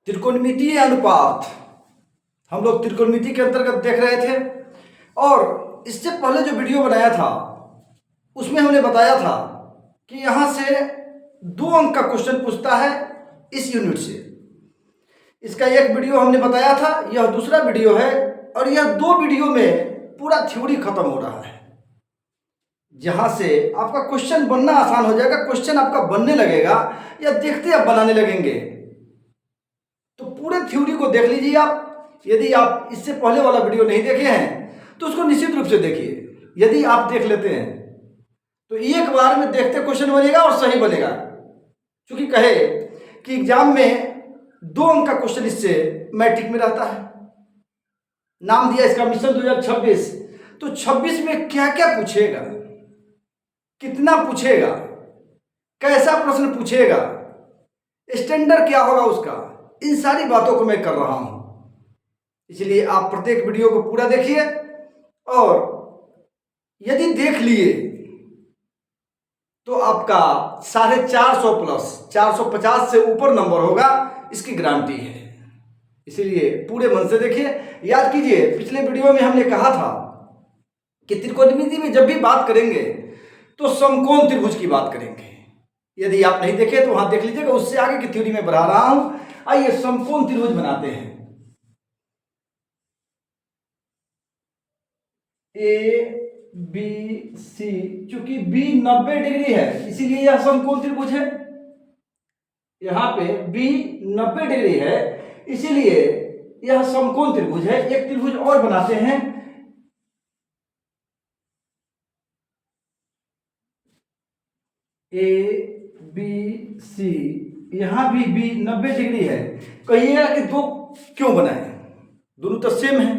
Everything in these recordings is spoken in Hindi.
त्रिकोणमितीय अनुपात हम लोग त्रिकोणमिति के अंतर्गत देख रहे थे। और इससे पहले जो वीडियो बनाया था उसमें हमने बताया था कि यहाँ से 2 अंक का क्वेश्चन पूछता है इस यूनिट से। इसका एक वीडियो हमने बताया था, यह दूसरा वीडियो है। और यह 2 वीडियो में पूरा थ्योरी खत्म हो रहा है, जहाँ से आपका क्वेश्चन बनना आसान हो जाएगा। क्वेश्चन आपका बनने लगेगा या देखते आप बनाने लगेंगे। तो पूरे थ्योरी को देख लीजिए आप। यदि आप इससे पहले वाला वीडियो नहीं देखे हैं तो उसको निश्चित रूप से देखिए। यदि आप देख लेते हैं तो एक बार में देखते क्वेश्चन बनेगा और सही बनेगा। क्योंकि कहे कि एग्जाम में 2 अंक का क्वेश्चन इससे मैट्रिक में रहता है। नाम दिया इसका मिशन 2026। तो 26 में क्या क्या पूछेगा, कितना पूछेगा, कैसा प्रश्न पूछेगा, स्टैंडर्ड क्या होगा उसका, इन सारी बातों को मैं कर रहा हूं। इसलिए आप प्रत्येक वीडियो को पूरा देखिए। और यदि देख लिए तो आपका 450 प्लस 450 से ऊपर नंबर होगा, इसकी गारंटी है। इसीलिए पूरे मन से देखिए। याद कीजिए, पिछले वीडियो में हमने कहा था कि त्रिकोणमिति में जब भी बात करेंगे तो समकोण त्रिभुज की बात करेंगे। यदि आप नहीं देखे तो वहां देख लीजिएगा, उससे आगे की थ्योरी में बढ़ा रहा हूं। आइए समकोण त्रिभुज बनाते हैं। ए बी सी, चूंकि बी 90 डिग्री है इसीलिए यह समकोण त्रिभुज है। यहां पे बी 90 डिग्री है इसीलिए यह समकोण त्रिभुज है। एक त्रिभुज और बनाते हैं। ए बी सी, यहां भी बी 90 डिग्री है। कहिएगा कि 2 क्यों बनाए, दोनों तो सेम है।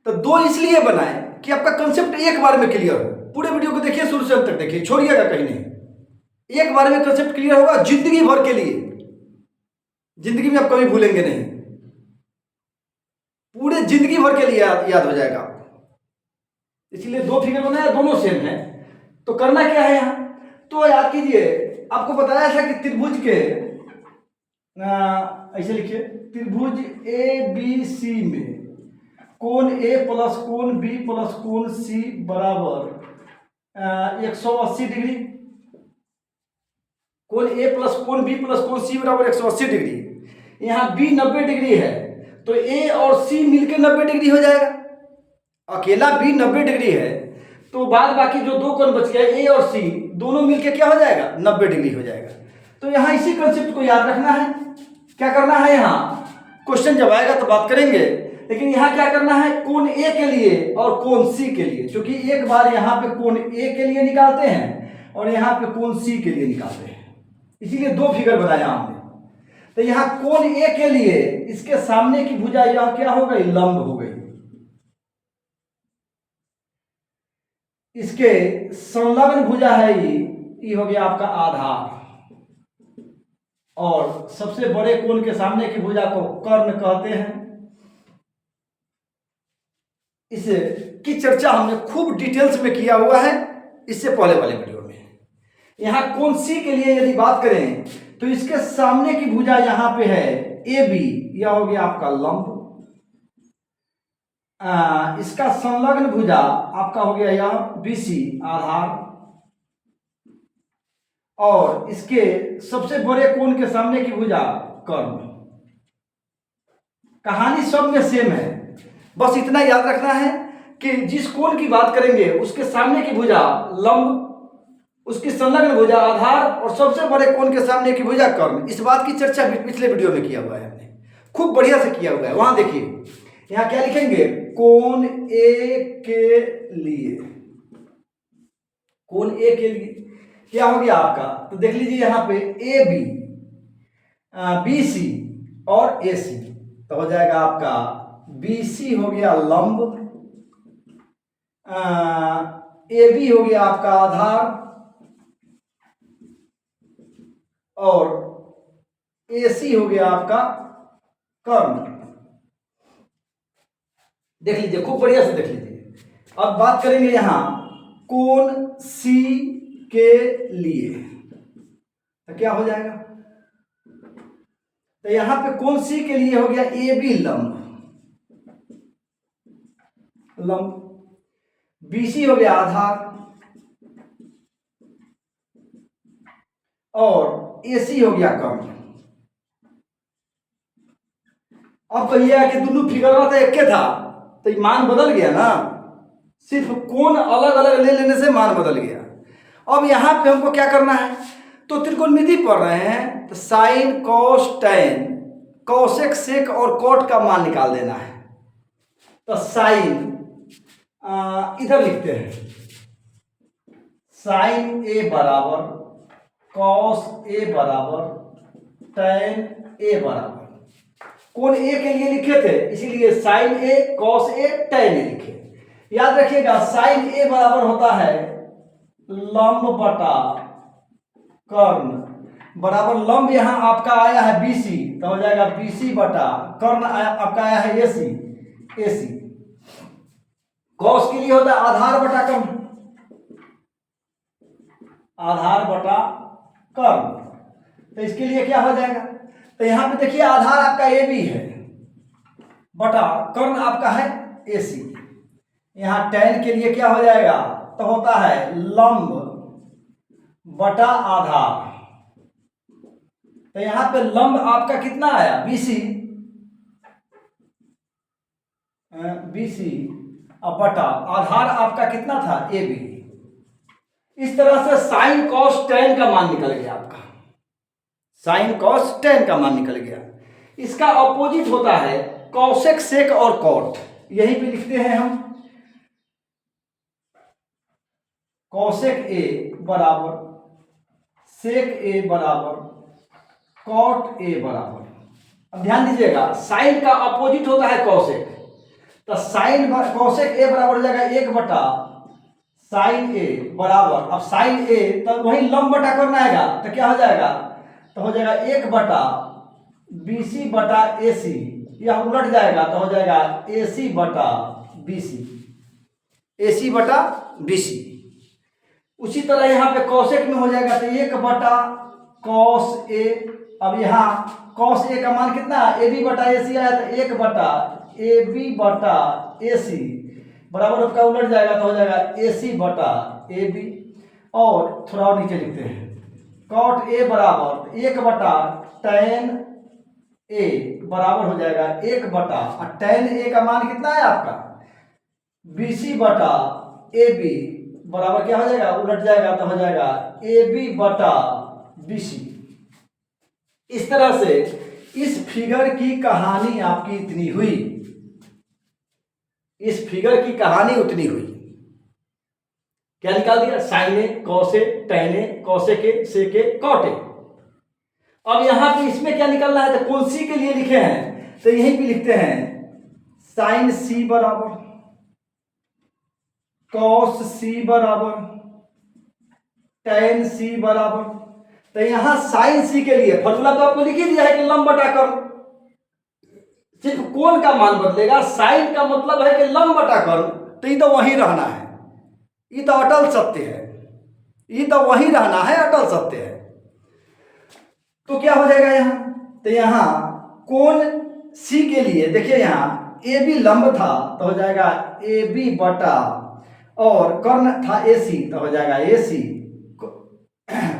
तो 2 इसलिए बनाए कि आपका कंसेप्ट एक बार में क्लियर हो। पूरे वीडियो को देखिए, शुरू से अंत तक देखिए, छोड़िएगा कहीं नहीं। एक बार में कंसेप्ट क्लियर होगा जिंदगी भर के लिए। जिंदगी में आप कभी भूलेंगे नहीं, पूरे जिंदगी भर के लिए याद हो जाएगा आपको। इसलिए 2 फिगर बनाया, दोनों सेम है। तो करना क्या है यहां, तो याद कीजिए, आपको बताया था कि त्रिभुज के ऐसे लिखिए, त्रिभुज ए बी सी में कोण ए प्लस कोण बी प्लस कोण सी बराबर 180 डिग्री। कोण ए प्लस कोण बी प्लस कोण सी बराबर 180 डिग्री। यहां बी 90 डिग्री है तो ए और सी मिलकर 90 डिग्री हो जाएगा। अकेला बी 90 डिग्री है तो बाद बाकी जो 2 कोण बच गए ए और सी, दोनों मिलकर क्या हो जाएगा, 90 डिग्री हो जाएगा। तो यहां इसी कंसेप्ट को याद रखना है। क्या करना है, यहां क्वेश्चन जब आएगा तो बात करेंगे, लेकिन यहां क्या करना है, कोण ए के लिए और कोण सी के लिए। क्योंकि एक बार यहां पे कोण ए के लिए निकालते हैं और यहां पे कोण सी के लिए निकालते हैं, इसीलिए 2 फिगर बनाया हमने। तो यहां कोण ए के लिए इसके सामने की भुजा यह क्या हो गई, लंब हो गई। इसके संलग्न भुजा है ये हो गया आपका आधार। और सबसे बड़े कोण के सामने की भुजा को कर्ण कहते हैं। इस की चर्चा हमने खूब डिटेल्स में किया हुआ है इससे पहले वाले वीडियो में। यहां कोण सी के लिए यदि बात करें तो इसके सामने की भुजा यहां पे है ए बी, यह हो गया आपका लंब। इसका संलग्न भुजा आपका हो गया यह बी सी, आधार। और इसके सबसे बड़े कोण के सामने की भुजा कर्ण। कहानी सब में सेम है, बस इतना याद रखना है कि जिस कोण की बात करेंगे उसके सामने की भुजा लंब, उसकी संलग्न भुजा आधार और सबसे बड़े कोण के सामने की भुजा कर्ण। इस बात की चर्चा पिछले वीडियो में किया हुआ है हमने, खूब बढ़िया से किया हुआ है। वहां देखिए, यहां क्या लिखेंगे, कोण ए के लिए। कोण ए के लिए क्या हो गया आपका, तो देख लीजिए यहां पे ए बी, बी सी और ए सी, तो हो जाएगा आपका बी सी हो गया लंब, ए बी हो गया आपका आधार और ए सी हो गया आपका कर्ण। देख लीजिए, खूब बढ़िया से देख लीजिए। अब बात करेंगे यहां कोण सी के लिए, तो क्या हो जाएगा, तो यहां पे कौन सी के लिए हो गया ए बी लंब, बीसी हो गया आधार और एसी हो गया कर्ण। अब कहिए कि दोनों फिगर तो एक के था, तो मान बदल गया ना, सिर्फ कोण अलग अलग ले लेने से मान बदल गया। अब यहां पे हमको क्या करना है, तो त्रिकोणमिति पढ़ रहे हैं तो sine cos tan cosec sec और कॉट का मान निकाल देना है। तो साइन इधर लिखते हैं, साइन ए बराबर कॉस ए बराबर टैन ए बराबर, कोण ए के लिए लिखे थे इसीलिए sign A cos A tan A लिखे। याद रखिएगा साइन ए बराबर होता है लंब बटा कर्ण बराबर लंब यहां आपका आया है बीसी, तो हो जाएगा बीसी बटा कर्ण आपका आया है एसी, एसी। कॉस के लिए होता है आधार बटा कर्ण, आधार बटा कर्ण, तो इसके लिए क्या हो जाएगा, तो यहां पे देखिए आधार आपका ए बी है बटा कर्ण आपका है एसी। यहां टैन के लिए क्या हो जाएगा, तो होता है लंब बटा आधार, तो यहां पे लंब आपका कितना आया बीसी, बीसी अब बटा आधार आपका कितना था ए बी। इस तरह से साइन कॉस टैन का मान निकल गया आपका, साइन कॉस टैन का मान निकल गया। इसका ऑपोजिट होता है कॉसेक सेक और कॉट, यही पे लिखते हैं हम, कॉसेक ए बराबर सेक ए बराबर कॉट ए बराबर। अब ध्यान दीजिएगा साइन का ऑपोजिट होता है कॉसेक, तो साइन कॉसेक ए बराबर हो जाएगा एक बटा साइन ए बराबर, अब साइन ए तो वही लंब बटा करना आएगा, तो क्या हो जाएगा, तो हो जाएगा एक बटा बीसी बटा एसी, यह उलट जाएगा तो हो जाएगा एसी बटा बीसी, एसी बटा बीसी। उसी तरह यहाँ पे कॉसेक में हो जाएगा तो एक बटा कॉस ए, अब यहाँ कॉस ए का मान कितना है ए बी बटा ए सी आया, तो एक बटा ए बी बटा ए सी बराबर आपका उलट जाएगा तो हो जाएगा ए सी बटा ए बी। और थोड़ा और नीचे लिखते हैं कॉट ए बराबर एक बटा टैन ए बराबर हो जाएगा एक बटा, और टैन ए का मान कितना है आपका बी सी बटा ए बी बराबर क्या हो जाएगा उलट जाएगा तो हो जाएगा ए बी बटा बी सी। इस तरह से इस फिगर की कहानी आपकी इतनी हुई, इस फिगर की कहानी उतनी हुई। क्या निकाल दिया, साइन ए कॉसे टैन ए कॉसे के से के कॉट ए। अब यहां पे इसमें क्या निकलना है, तो कौन सी के लिए लिखे हैं, तो यहीं पे लिखते हैं साइन सी बराबर कॉस सी बराबर टैन सी बराबर। तो यहां साइन सी के लिए फॉर्मूला तो आपको लिख ही दिया है कि लंब बटा कर, सिर्फ कोण का मान बदलेगा, साइन का मतलब है कि लंब बटा कर, तो ये तो वहीं रहना है, ये तो अटल सत्य है, ये तो वहीं रहना है, अटल सत्य है। तो क्या हो जाएगा यहाँ, तो यहाँ कोण सी के लिए देखिए यहाँ ए बी लंब था तो हो जाएगा ए बी बटा, और कर्ण था ए सी तो हो जाएगा ए सी।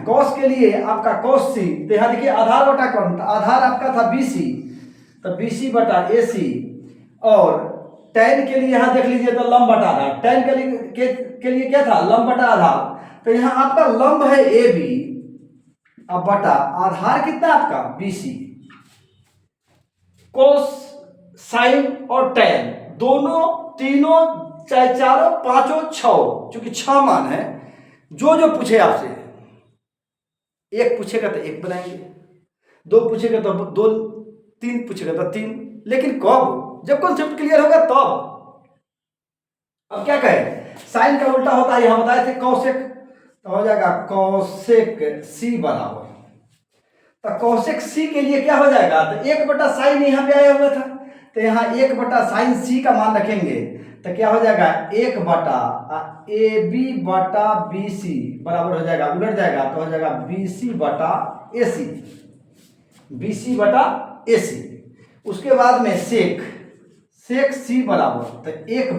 कॉस के लिए आपका कॉस सी, तो यहाँ देखिए आधार बटा कर्ण, तो आधार आपका था बी सी तो बी सी बटा ए सी। और टैन के लिए यहाँ देख लीजिए तो लंब बटा आधार, टैन के लिए क्या था लंब बटा आधार, तो यहाँ आपका लंब है ए बी अब बटा आधार कितना आपका बी सी। कोस साइन और टैन दोनों तीनों चाहे चारों पांचों छह, चूंकि 6 मान है, जो जो पूछे आपसे, एक पूछेगा तो एक बनाएंगे, दो पूछेगा तो दो, तीन पूछेगा तो तीन, लेकिन कब, जब कॉन्सेप्ट क्लियर होगा तब। अब क्या कहें, साइन का उल्टा होता है, यहां बताए थे कौशिक, तो हो जाएगा कौशिक सी बराबर, तो कौशिक सी के लिए क्या हो जाएगा, तो एक बटा साइन यहाँ पे आया हुआ था, तो यहाँ एक बटा साइन सी का मान रखेंगे तो क्या हो जाएगा एक बटा ए बी बटा बी सी बराबर हो जाएगा, उलट जाएगा तो हो जाएगा बी सी बटा ए सी, बी सी बटा AC। उसके बाद में सेक C बराबर तो 1/,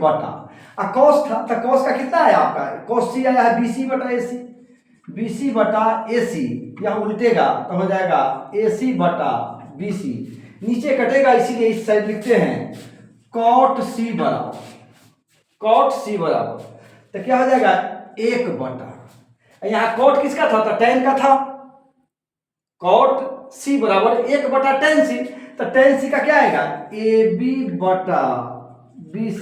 कॉस था तो कॉस का कितना है आपका, कॉस C आया है BC बटा AC, या उल्टेगा तो हो जाएगा AC बटा BC, नीचे कटेगा इसीलिए इस साइड लिखते हैं cot C बराबर तो क्या हो जाएगा 1/, यहाँ cot किसका था तो tan का था, cot C बराबर 1/tan C, तो tan C का क्या आएगा AB बटा BC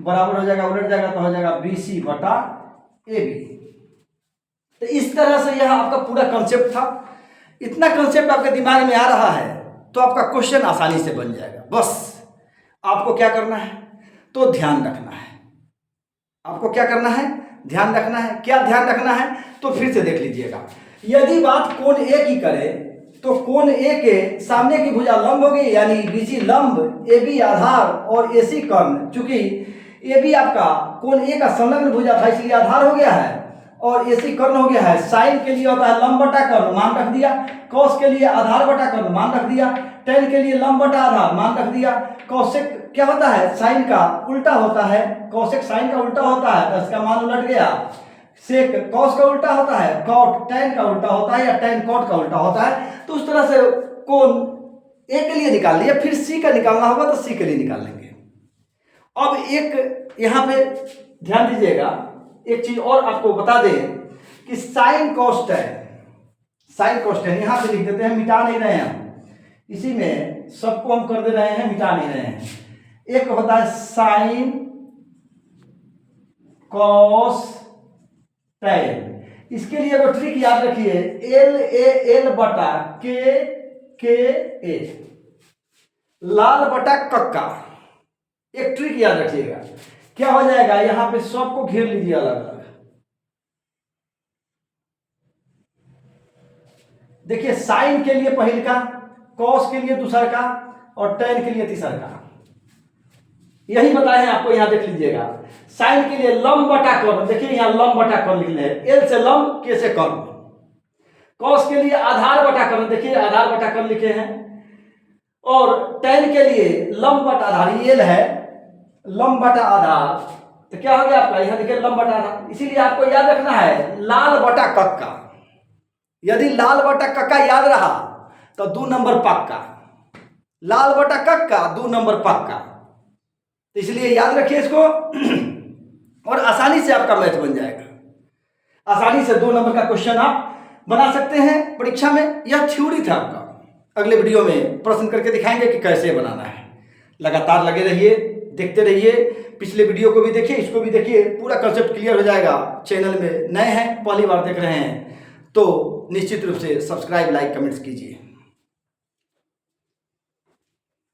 बराबर हो जाएगा, उलट जाएगा तो हो जाएगा BC बटा AB। तो इस तरह से यह आपका पूरा कॉन्सेप्ट था। इतना कॉन्सेप्ट आपके दिमाग में आ रहा है तो आपका क्वेश्चन आसानी से बन जाएगा। बस आपको क्या करना है तो ध्यान रखना है। आपको क्या करना है ध्यान रखना है। क्या ध्यान रखना है तो फिर से देख लीजिएगा। यदि बात कोण ए की करें तो कोण ए के सामने की भुजा लंब होगी, यानी BC लंब, AB आधार और AC कर्ण। चूंकि AB आपका कोण ए का संलग्न भुजा था इसलिए आधार हो गया है और AC कर्ण हो गया है। साइन के लिए होता है लंब बटा कर्ण, मान रख दिया। कॉस के लिए आधार बटा कर्ण, मान रख दिया। टेन के लिए लंब बटा आधार, मान रख दिया। कौशिक क्या होता है साइन का उल्टा होता है, कौशिक साइन का उल्टा होता है तो इसका मान उलट गया। सेक कॉस का उल्टा होता है, कॉट टेन का उल्टा होता है या टेन कॉट का उल्टा होता है। तो उस तरह से कोण ए के लिए निकाल लिया, फिर सी का निकालना होगा तो सी के लिए निकाल लेंगे। अब एक यहाँ पे ध्यान दीजिएगा, एक चीज और आपको बता दें कि साइन कॉस्टेन यहाँ पे लिख देते हैं, मिटा नहीं रहे हैं हम, इसी में सबको हम कर दे रहे हैं, मिटा नहीं रहे हैं। एक होता है साइन कॉस टेन, इसके लिए वो ट्रिक याद रखिए, L बटा के ए, लाल बटा कक्का। एक ट्रिक याद रखिएगा, क्या हो जाएगा यहां पे सबको घेर लीजिए अलग अलग। देखिए साइन के लिए पहले का, कॉस के लिए दूसरा का और टेन के लिए तीसरा का, यही बताए हैं आपको। यहां देख लीजिएगा, साइन के लिए लंब बटा कर्ण, देखिए यहां लंब बटा कर्ण लिखने हैं, एल से लंब के से कर्ण। कॉस के लिए आधार बटा कर्ण, देखिए आधार बटा कर्ण लिखे हैं। और टेन के लिए लंब बटा आधार, एल है लंब बटा आधार, तो क्या हो गया आपका यहां देखिए लंब बटा आधार। इसीलिए आपको याद रखना है लाल बटा कक्का। यदि लाल बटा कक्का याद रहा तो 2 नंबर पक्का, लाल बटा कक्का 2 नंबर पक्का। तो इसलिए याद रखिए इसको और आसानी से आपका मैथ बन जाएगा। आसानी से 2 नंबर का क्वेश्चन आप बना सकते हैं परीक्षा में। यह थ्योरी था आपका। अगले वीडियो में प्रश्न करके दिखाएंगे कि कैसे बनाना है। लगातार लगे रहिए, देखते रहिए। पिछले वीडियो को भी देखिए, इसको भी देखिए, पूरा कंसेप्ट क्लियर हो जाएगा। चैनल में नए हैं, पहली बार देख रहे हैं तो निश्चित रूप से सब्सक्राइब, लाइक, कमेंट्स कीजिए।